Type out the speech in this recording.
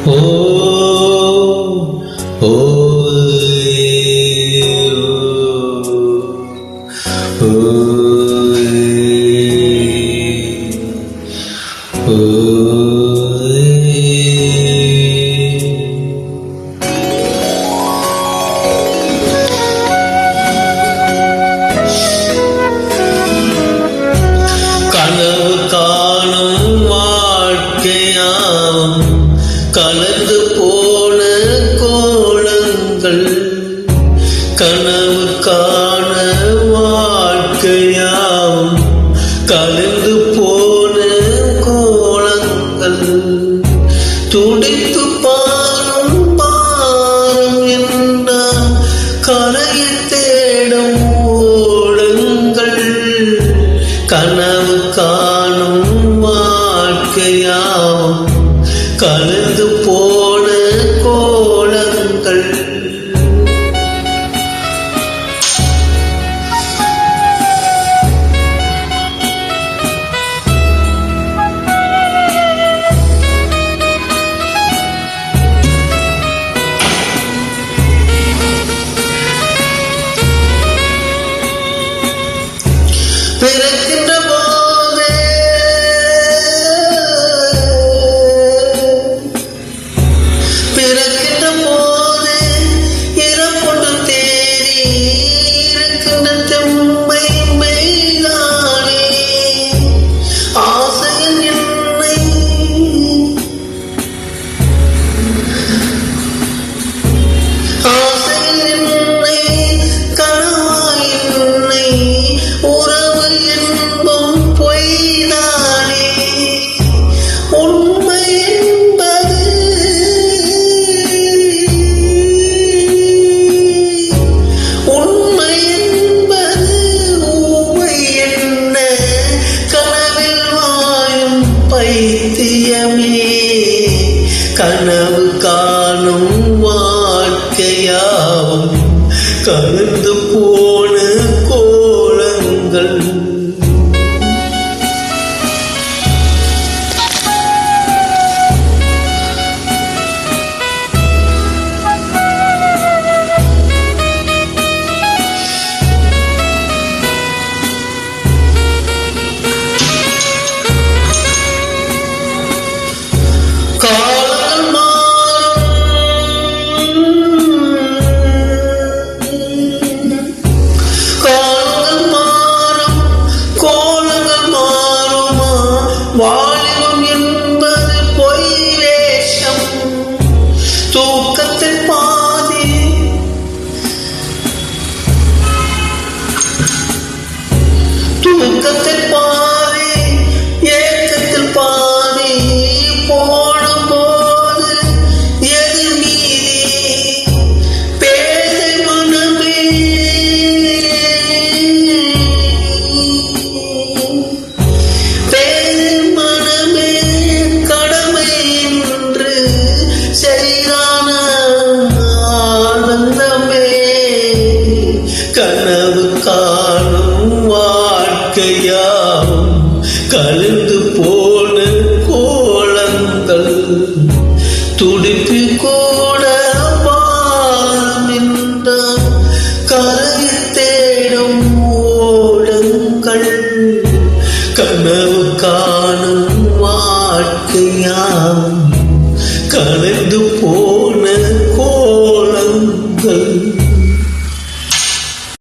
ஓ ஓ கனவு காணும் வாழ்க்கையாம் கலந்து போன கோலங்கள், கனவு காண வாழ்க்கையாம் கலந்து போன கோலங்கள், துடித்து பாரும் பாரம் என்ன கரையை தேடும் ஓடுங்கள், கனவு காணும் வாழ்க்கையாம் கலந்து போன கோலங்கள். பிறக்கின்ற போதே பிறக்கின்ற போதே இறப்பொன்று தேடி இருக்கின்ற தெம்மை மெய்தானே, ஆசையில் என்னை ஆசையில் என்னை கனவாய் என்னை உறவு என்பம் பொய்தானே, உண்மை என்பது உண்மை என்பது ஊமை என்ன கனவில் வாயும் பைத்தியமே, கனவு காணும் வாழ்க்கையாவும் கலந்து போன கோலங்கள். காலங்கள் மாறும் கோலங்கள் மாறுமா, வாலிபம் என்பது பொய் வேஷம், தூக்கத்தில் பாதி தூக்கத்தில் பாதி ஏக்கத்தில் பாதி போடும் போது எது மீதி, பேதை மனமே பேதை மனமே கடமை என்று செய்தான ஆனந்தமே, கனவு காணும் வாழ்க்கையாவும் கலந்து போன கோலங்கள், துடிப்பு கூட பாரம் என்ற கரையை தேடும் ஓடுங்கள், கனவு காணும் வாழ்க்கையாம் கலந்து போன